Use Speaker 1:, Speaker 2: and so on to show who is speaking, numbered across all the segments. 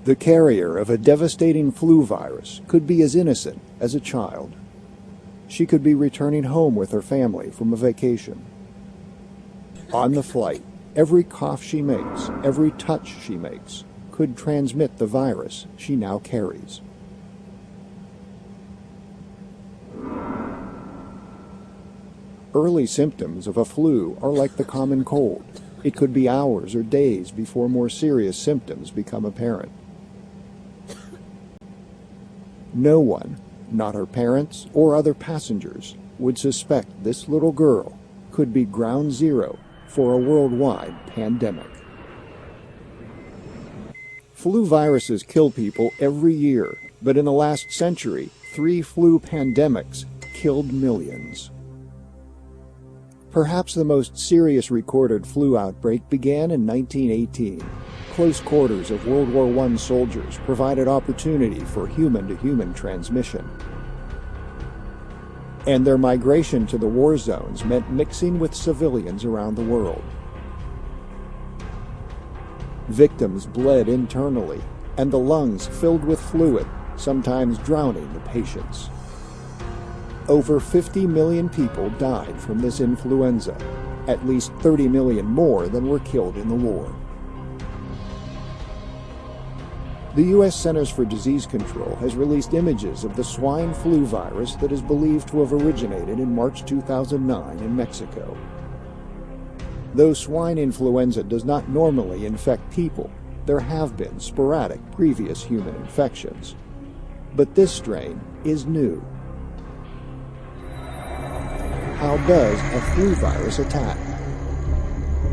Speaker 1: The carrier of a devastating flu virus could be as innocent as a child. She could be returning home with her family from a vacation. On the flight, every cough she makes, every touch she makes, could transmit the virus she now carries. Early symptoms of a flu are like the common cold. It could be hours or days before more serious symptoms become apparent. No one, not her parents or other passengers, would suspect this little girl could be ground zero for a worldwide pandemic. Flu viruses kill people every year, but in the last century, 3 flu pandemics killed millions. Perhaps the most serious recorded flu outbreak began in 1918. Close quarters of World War I soldiers provided opportunity for human-to-human transmission. And their migration to the war zones meant mixing with civilians around the world. Victims bled internally, and the lungs filled with fluid, sometimes drowning the patients. Over 50 million people died from this influenza, at least 30 million more than were killed in the war. The U.S. Centers for Disease Control has released images of the swine flu virus that is believed to have originated in March 2009 in Mexico. Though swine influenza does not normally infect people, there have been sporadic previous human infections. But this strain is new. How does a flu virus attack?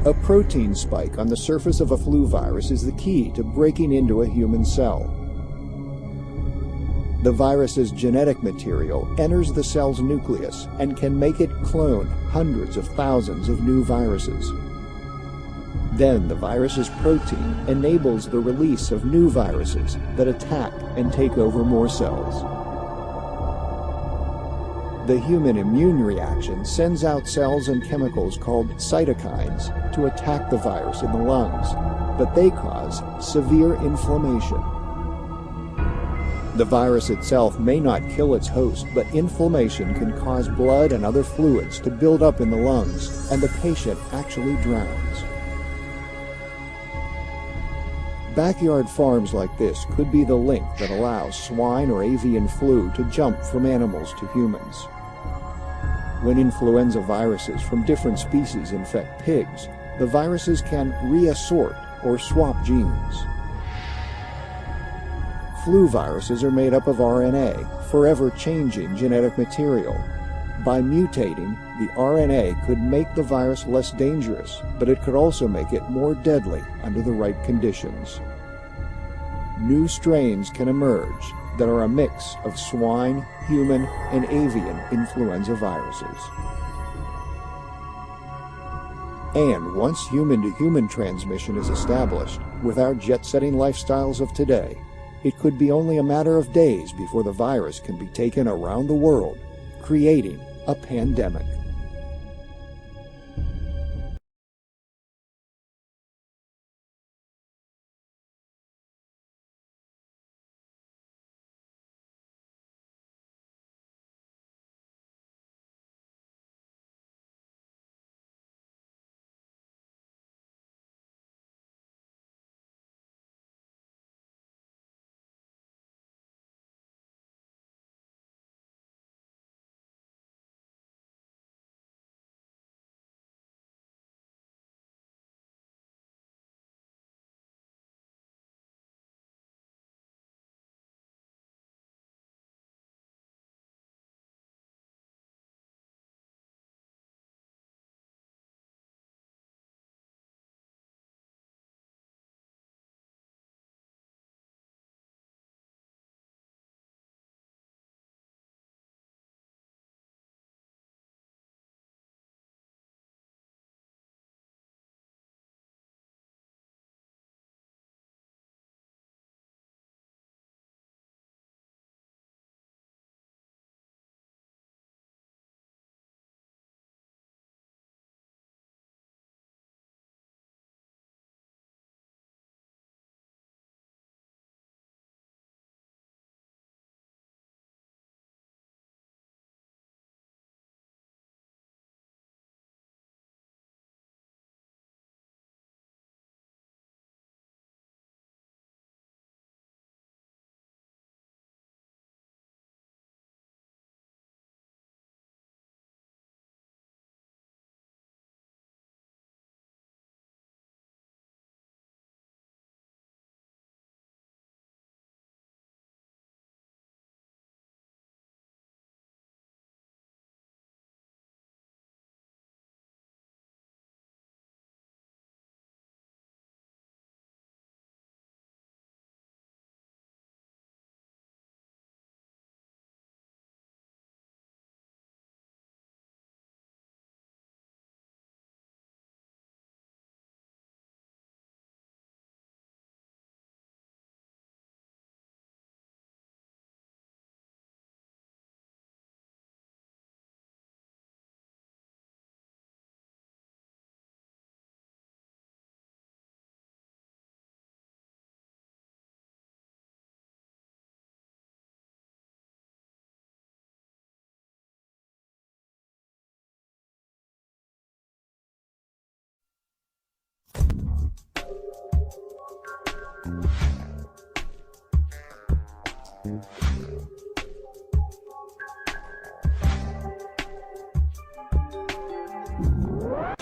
Speaker 1: A protein spike on the surface of a flu virus is the key to breaking into a human cell. The virus's genetic material enters the cell's nucleus and can make it clone hundreds of thousands of new viruses. Then the virus's protein enables the release of new viruses that attack and take over more cells. The human immune reaction sends out cells and chemicals called cytokines to attack the virus in the lungs, but they cause severe inflammation. The virus itself may not kill its host, but inflammation can cause blood and other fluids to build up in the lungs, and the patient actually drowns. Backyard farms like this could be the link that allows swine or avian flu to jump from animals to humans. When influenza viruses from different species infect pigs, the viruses can reassort or swap genes. Flu viruses are made up of RNA, forever changing genetic material. By mutating, the RNA could make the virus less dangerous, but it could also make it more deadly under the right conditions. New strains can emerge that are a mix of swine, human, and avian influenza viruses. And once human-to-human transmission is established, with our jet-setting lifestyles of today, it could be only a matter of days before the virus can be taken around the world, creating a pandemic.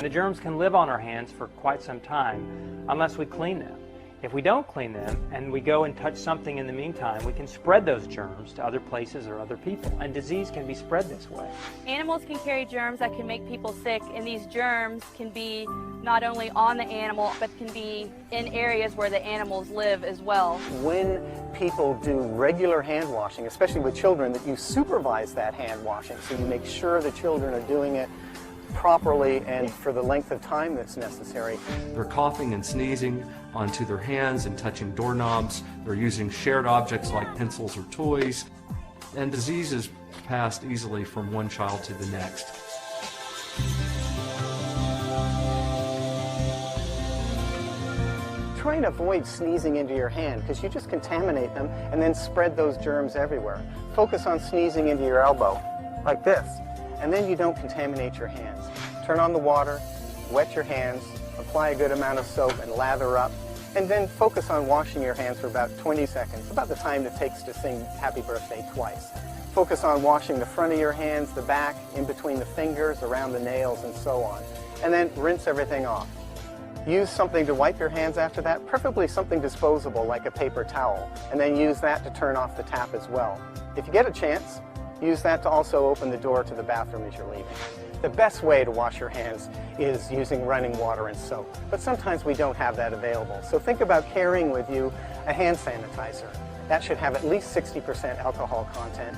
Speaker 2: The germs can live on our hands for quite some time unless we clean them. If we don't clean them and we go and touch something in the meantime, we can spread those germs to other places or other people, and disease can be spread this way.
Speaker 3: Animals can carry germs that can make people sick, and these germs can be not only on the animal, but can be in areas where the animals live as well.
Speaker 4: When people do regular hand washing, especially with children, that you supervise that hand washing, so you make sure the children are doing it properly and for the length of time that's necessary.
Speaker 5: They're coughing and sneezing onto their hands and touching doorknobs. They're using shared objects like pencils or toys. And disease is passed easily from one child to the next.
Speaker 4: Try and avoid sneezing into your hand because you just contaminate them and then spread those germs everywhere. Focus on sneezing into your elbow, like this, and then you don't contaminate your hands. Turn on the water, wet your hands, apply a good amount of soap and lather up, and then focus on washing your hands for about 20 seconds, about the time it takes to sing Happy Birthday twice. Focus on washing the front of your hands, the back, in between the fingers, around the nails, and so on. And then rinse everything off. Use something to wipe your hands after that, preferably something disposable like a paper towel, and then use that to turn off the tap as well. If you get a chance, use that to also open the door to the bathroom as you're leaving. The best way to wash your hands is using running water and soap, but sometimes we don't have that available. So think about carrying with you a hand sanitizer. That should have at least 60% alcohol content.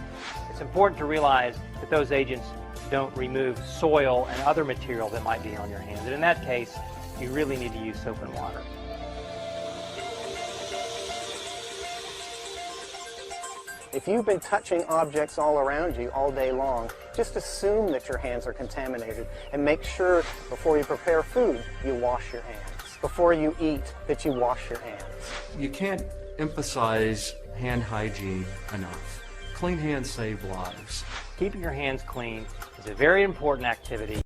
Speaker 2: It's important to realize that those agents don't remove soil and other material that might be on your hands. And in that case, you really need to use soap and water.
Speaker 4: If you've been touching objects all around you all day long, just assume that your hands are contaminated and make sure before you prepare food, you wash your hands. Before you eat, that you wash your hands.
Speaker 5: You can't emphasize hand hygiene enough. Clean hands save lives.
Speaker 2: Keeping your hands clean is a very important activity